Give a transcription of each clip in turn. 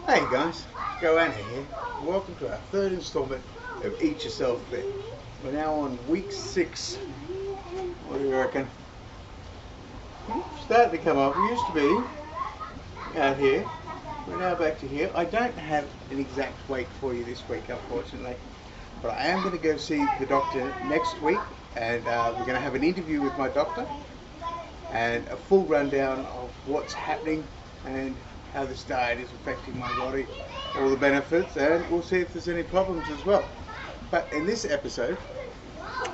Hey guys, Goanna here. Welcome to our third instalment of Eat Yourself Fit. We're now on week 6. What do you reckon? Starting to come up. We used to be out here. We're now back to here. I don't have an exact weight for you this week, unfortunately. But I am going to go see the doctor next week, and we're going to have an interview with my doctor and a full rundown of what's happening and how this diet is affecting my body, all the benefits, and we'll see if there's any problems as well. But in this episode,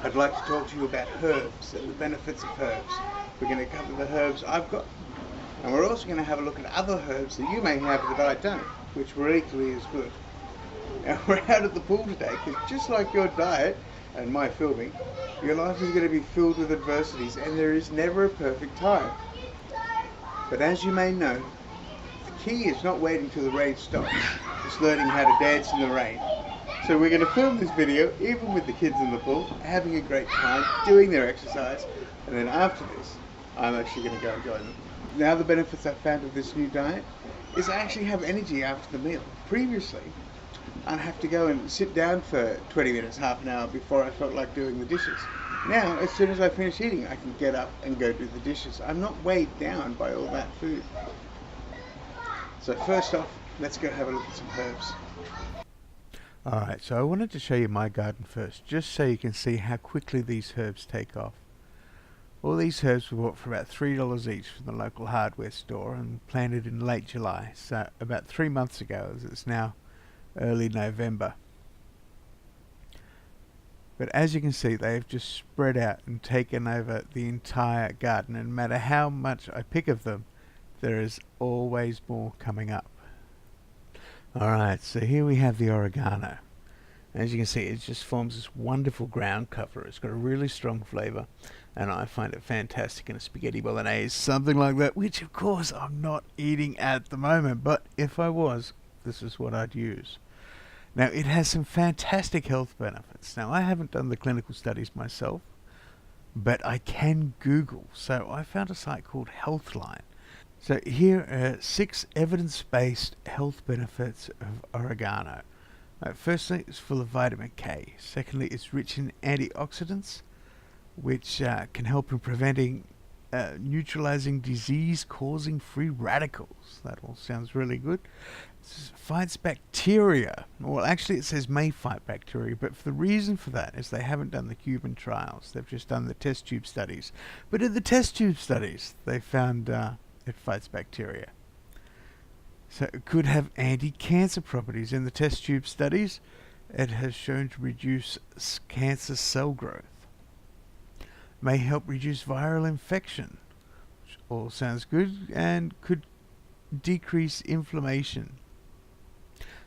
I'd like to talk to you about herbs and the benefits of herbs. We're going to cover the herbs I've got, and we're also going to have a look at other herbs that you may have that I don't, which were equally as good. Now we're out at the pool today because just like your diet and my filming, your life is going to be filled with adversities, and there is never a perfect time. But as you may know, the key is not waiting till the rain stops, it's learning how to dance in the rain. So we're going to film this video even with the kids in the pool, having a great time, doing their exercise, and then after this, I'm actually going to go and join them. Now the benefits I found of this new diet is I actually have energy after the meal. Previously, I'd have to go and sit down for 20 minutes, half an hour before I felt like doing the dishes. Now, as soon as I finish eating, I can get up and go do the dishes. I'm not weighed down by all that food. So first off, let's go have a look at some herbs. Alright, so I wanted to show you my garden first, just so you can see how quickly these herbs take off. All these herbs were bought for about $3 each from the local hardware store and planted in late July, so about 3 months ago, as it's now early November. But as you can see, they've just spread out and taken over the entire garden, and no matter how much I pick of them, there is always more coming up. Alright, so here we have the oregano. As you can see, it just forms this wonderful ground cover. It's got a really strong flavour, and I find it fantastic in a spaghetti bolognese, something like that, which of course I'm not eating at the moment, but if I was, this is what I'd use. Now, it has some fantastic health benefits. Now, I haven't done the clinical studies myself, but I can Google. So I found a site called Healthline. So here are 6 evidence-based health benefits of oregano. Firstly, it's full of vitamin K. Secondly, it's rich in antioxidants, which can help in preventing neutralizing disease-causing free radicals. That all sounds really good. It fights bacteria. Well, actually it says may fight bacteria, but the reason for that is they haven't done the human trials. They've just done the test tube studies. But in the test tube studies, they found it fights bacteria. So it could have anti-cancer properties. In the test tube studies, it has shown to reduce cancer cell growth. May help reduce viral infection, which all sounds good, and could decrease inflammation.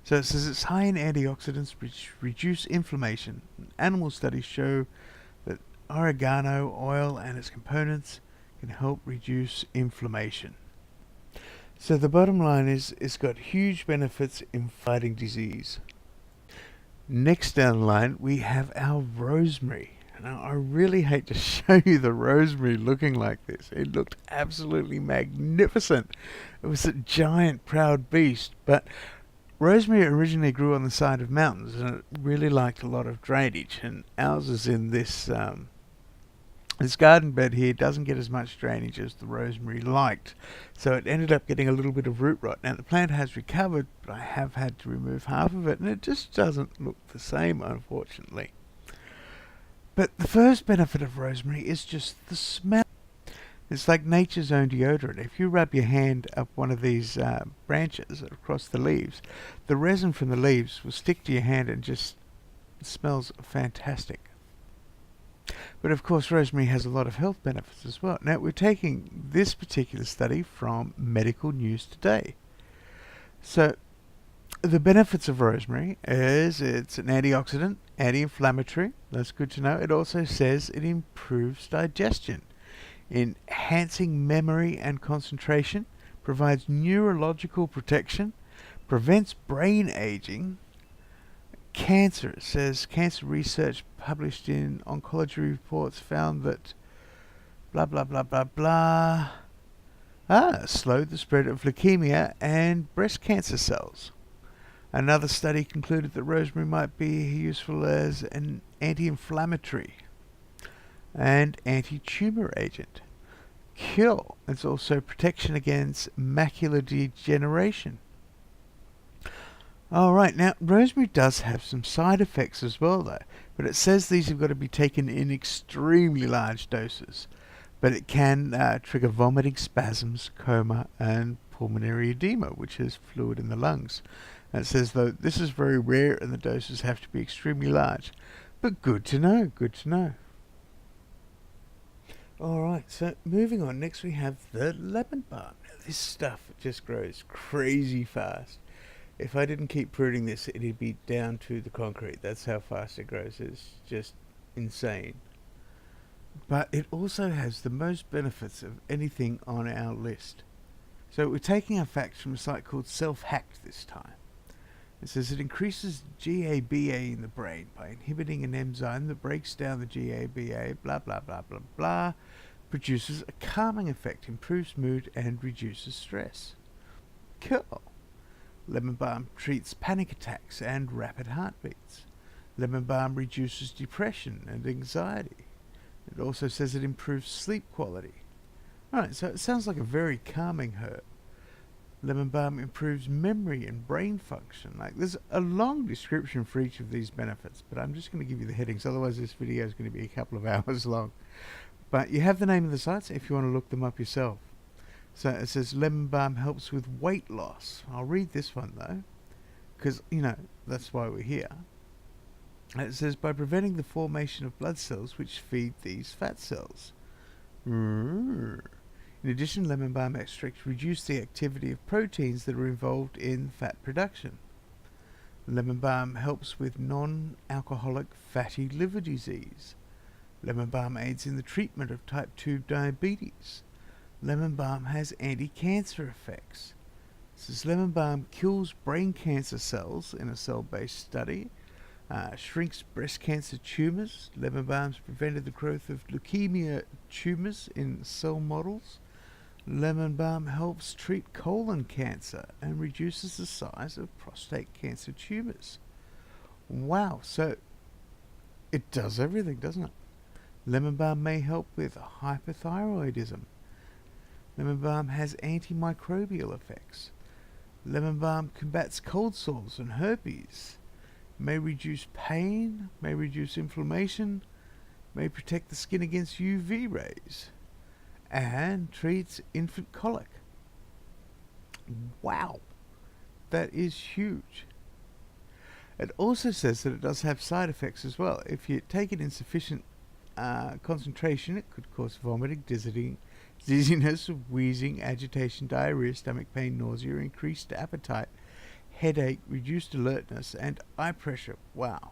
So it says it's high in antioxidants which reduce inflammation. Animal studies show that oregano oil and its components can help reduce inflammation. So the bottom line is it's got huge benefits in fighting disease. Next down the line we have our rosemary. Now, I really hate to show you the rosemary looking like this. It looked absolutely magnificent. It was a giant, proud beast. But rosemary originally grew on the side of mountains, and it really liked a lot of drainage. And ours is in this this garden bed here doesn't get as much drainage as the rosemary liked. So it ended up getting a little bit of root rot. Now, the plant has recovered, but I have had to remove half of it, and it just doesn't look the same, unfortunately. But the first benefit of rosemary is just the smell. It's like nature's own deodorant. If you rub your hand up one of these branches across the leaves, the resin from the leaves will stick to your hand and just smells fantastic. But of course, rosemary has a lot of health benefits as well. Now, we're taking this particular study from Medical News Today. So, the benefits of rosemary is it's an antioxidant, anti-inflammatory. That's good to know. It also says it improves digestion, enhancing memory and concentration, provides neurological protection, prevents brain aging. Cancer, it says cancer research published in Oncology Reports found that blah blah blah blah blah slowed the spread of leukemia and breast cancer cells. Another study concluded that rosemary might be useful as an anti-inflammatory and anti-tumor agent. Cure. It's also protection against macular degeneration. Alright, now rosemary does have some side effects as well though, but it says these have got to be taken in extremely large doses. But it can trigger vomiting, spasms, coma, and pulmonary edema, which is fluid in the lungs. And it says though this is very rare and the doses have to be extremely large. But good to know, good to know. Alright, so moving on, next we have the lemon balm. Now this stuff just grows crazy fast. If I didn't keep pruning this, it'd be down to the concrete. That's how fast it grows. It's just insane. But it also has the most benefits of anything on our list. So we're taking our facts from a site called Self-Hacked this time. It says it increases GABA in the brain by inhibiting an enzyme that breaks down the GABA, blah blah blah blah blah, produces a calming effect, improves mood and reduces stress. Cool. Lemon balm treats panic attacks and rapid heartbeats. Lemon balm reduces depression and anxiety. It also says it improves sleep quality. Alright, so it sounds like a very calming herb. Lemon balm improves memory and brain function. Like, there's a long description for each of these benefits, but I'm just going to give you the headings, otherwise this video is going to be a couple of hours long. But you have the name of the sites if you want to look them up yourself. So it says lemon balm helps with weight loss. I'll read this one though, because, you know, that's why we're here. It says by preventing the formation of blood cells which feed these fat cells. In addition, lemon balm extracts reduce the activity of proteins that are involved in fat production. Lemon balm helps with non-alcoholic fatty liver disease. Lemon balm aids in the treatment of type 2 diabetes. Lemon balm has anti-cancer effects. It says lemon balm kills brain cancer cells in a cell-based study. Shrinks breast cancer tumours. Lemon balms prevented the growth of leukemia tumours in cell models. Lemon balm helps treat colon cancer and reduces the size of prostate cancer tumours. Wow, so it does everything, doesn't it? Lemon balm may help with hypothyroidism. Lemon balm has antimicrobial effects. Lemon balm combats cold sores and herpes. May reduce pain, may reduce inflammation, may protect the skin against UV rays, and treats infant colic. Wow, that is huge. It also says that it does have side effects as well. If you take it in sufficient concentration, it could cause vomiting, dizziness, wheezing, agitation, diarrhea, stomach pain, nausea, increased appetite, headache, reduced alertness, and eye pressure. Wow.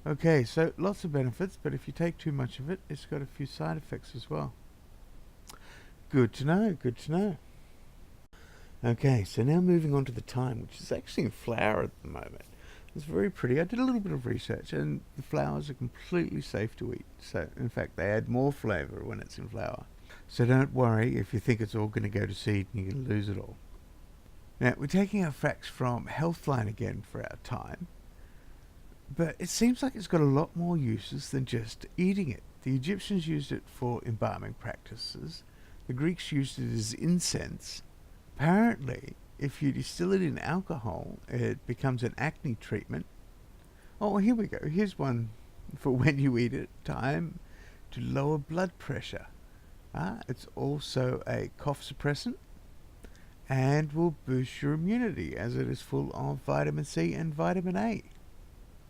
Okay, so lots of benefits, but if you take too much of it, it's got a few side effects as well. Good to know, good to know. Okay, so now moving on to the thyme, which is actually in flower at the moment. It's very pretty. I did a little bit of research, and the flowers are completely safe to eat. So, in fact, they add more flavour when it's in flower. So don't worry if you think it's all going to go to seed and you're going to lose it all. Now, we're taking our facts from Healthline again for our thyme, but it seems like it's got a lot more uses than just eating it. The Egyptians used it for embalming practices. The Greeks used it as incense. Apparently, if you distill it in alcohol, it becomes an acne treatment. Oh, here we go. Here's one for when you eat it. Thyme to lower blood pressure. It's also a cough suppressant and will boost your immunity as it is full of vitamin C and vitamin A.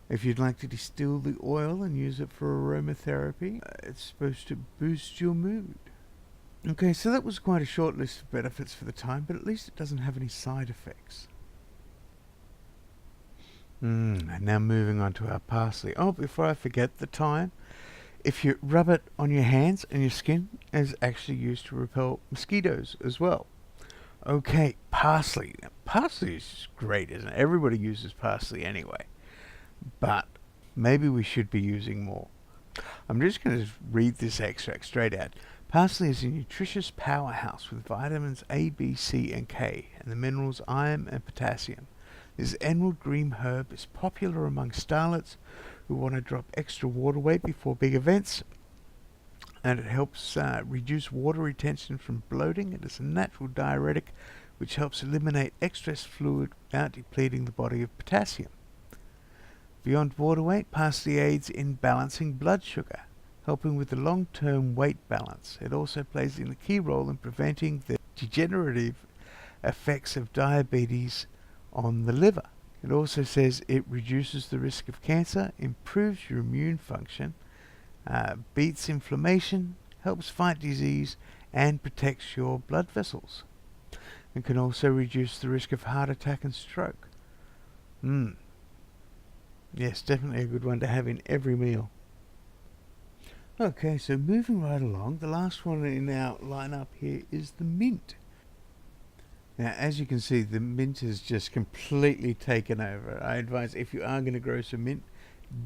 If you'd like to distill the oil and use it for aromatherapy, it's supposed to boost your mood. Okay, so that was quite a short list of benefits for the thyme, but at least it doesn't have any side effects. And now moving on to our parsley. Oh, before I forget, the thyme, if you rub it on your hands and your skin, is actually used to repel mosquitoes as well. Okay, parsley. Now, parsley is great, isn't it? Everybody uses parsley anyway. But maybe we should be using more. I'm just going to read this extract straight out. Parsley is a nutritious powerhouse with vitamins A, B, C, and K, and the minerals iron and potassium. This emerald green herb is popular among starlets who want to drop extra water weight before big events, and it helps reduce water retention from bloating. It is a natural diuretic which helps eliminate excess fluid without depleting the body of potassium. Beyond water weight, parsley aids in balancing blood sugar, helping with the long-term weight balance. It also plays a key role in preventing the degenerative effects of diabetes on the liver. It also says it reduces the risk of cancer, improves your immune function, beats inflammation, helps fight disease, and protects your blood vessels. It can also reduce the risk of heart attack and stroke. Yes, definitely a good one to have in every meal. Okay, so moving right along, the last one in our lineup here is the mint. Now, as you can see, the mint has just completely taken over. I advise if you are going to grow some mint,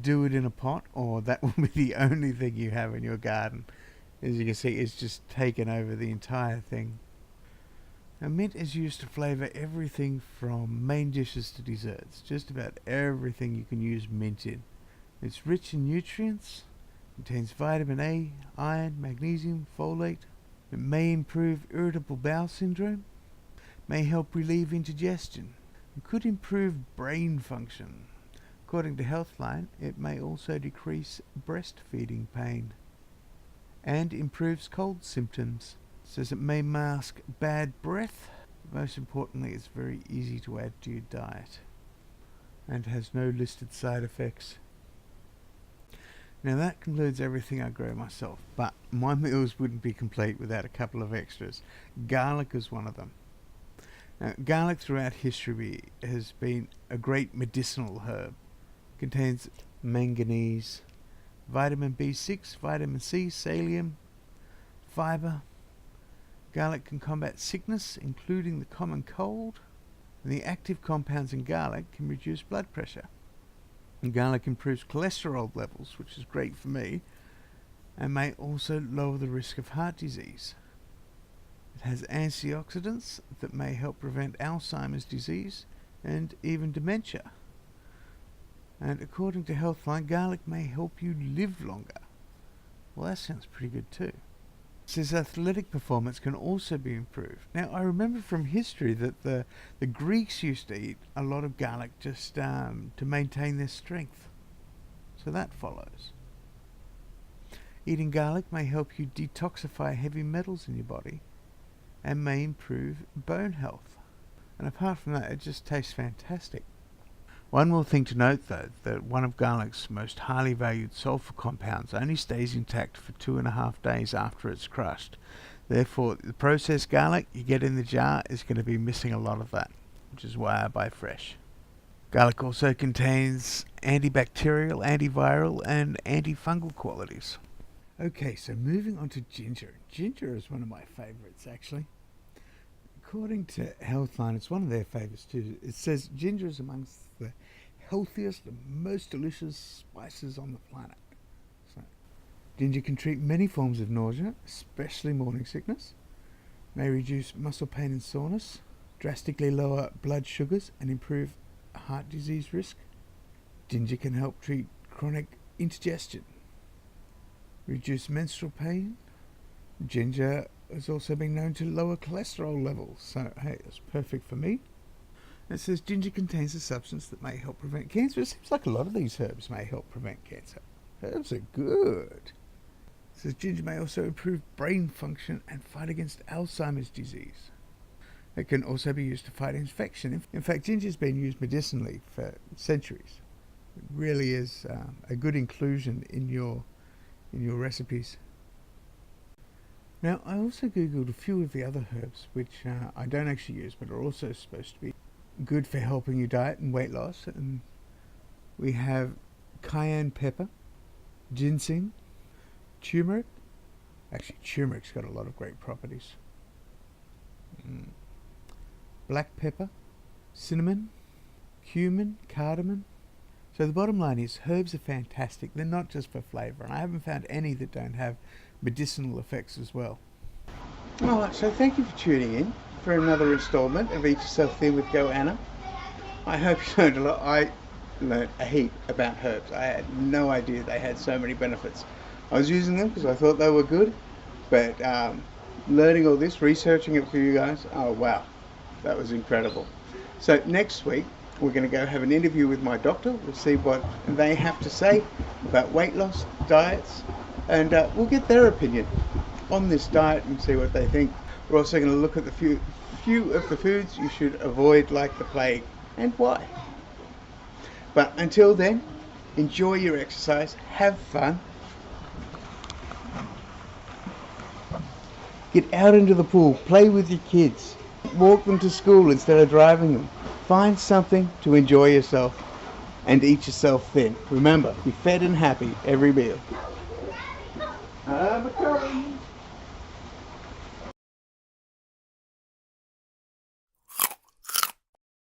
do it in a pot, or that will be the only thing you have in your garden. As you can see, it's just taken over the entire thing. Now, mint is used to flavour everything from main dishes to desserts. Just about everything you can use mint in. It's rich in nutrients, contains vitamin A, iron, magnesium, folate. It may improve irritable bowel syndrome, may help relieve indigestion, it could improve brain function. According to Healthline, it may also decrease breastfeeding pain and improves cold symptoms. It says it may mask bad breath. Most importantly, it's very easy to add to your diet and has no listed side effects. Now that concludes everything I grow myself, but my meals wouldn't be complete without a couple of extras. Garlic is one of them. Now, garlic throughout history has been a great medicinal herb. It contains manganese, vitamin B6, vitamin C, selenium, fiber. Garlic can combat sickness, including the common cold. And the active compounds in garlic can reduce blood pressure. And garlic improves cholesterol levels, which is great for me, and may also lower the risk of heart disease. It has antioxidants that may help prevent Alzheimer's disease and even dementia. And according to Healthline, garlic may help you live longer. Well, that sounds pretty good too. It says athletic performance can also be improved. Now, I remember from history that the Greeks used to eat a lot of garlic just to maintain their strength. So that follows. Eating garlic may help you detoxify heavy metals in your body and may improve bone health. And apart from that, it just tastes fantastic. One more thing to note though, that one of garlic's most highly valued sulfur compounds only stays intact for 2.5 days after it's crushed. Therefore, the processed garlic you get in the jar is going to be missing a lot of that, which is why I buy fresh. Garlic also contains antibacterial, antiviral and antifungal qualities. Okay, so moving on to ginger. Ginger is one of my favourites actually. According to Healthline, it's one of their favourites too. It says ginger is amongst the healthiest and most delicious spices on the planet. So, ginger can treat many forms of nausea, especially morning sickness, may reduce muscle pain and soreness, drastically lower blood sugars and improve heart disease risk. Ginger can help treat chronic indigestion, reduce menstrual pain. Ginger has also been known to lower cholesterol levels, so hey, it's perfect for me. It says ginger contains a substance that may help prevent cancer. It seems like a lot of these herbs may help prevent cancer. Herbs are good. It says ginger may also improve brain function and fight against Alzheimer's disease. It can also be used to fight infection. In fact, ginger has been used medicinally for centuries. It really is a good inclusion in your recipes. Now, I also googled a few of the other herbs, which I don't actually use, but are also supposed to be good for helping your diet and weight loss. And we have cayenne pepper, ginseng, turmeric. Actually, turmeric's got a lot of great properties. Black pepper, cinnamon, cumin, cardamom. So the bottom line is herbs are fantastic. They're not just for flavour, and I haven't found any that don't have medicinal effects as well. Alright, so thank you for tuning in for another instalment of Eat Yourself Thin with Goanna. I hope you learned a lot. I learned a heap about herbs. I had no idea they had so many benefits. I was using them because I thought they were good, but learning all this, researching it for you guys, oh wow, that was incredible. So next week we're going to go have an interview with my doctor. We'll see what they have to say about weight loss, diets, and we'll get their opinion on this diet and see what they think. We're also going to look at the few of the foods you should avoid like the plague and why. But until then, enjoy your exercise, have fun, get out into the pool, play with your kids, walk them to school instead of driving them. Find something to enjoy yourself and eat yourself thin. Remember, be fed and happy every meal. I'm a coming.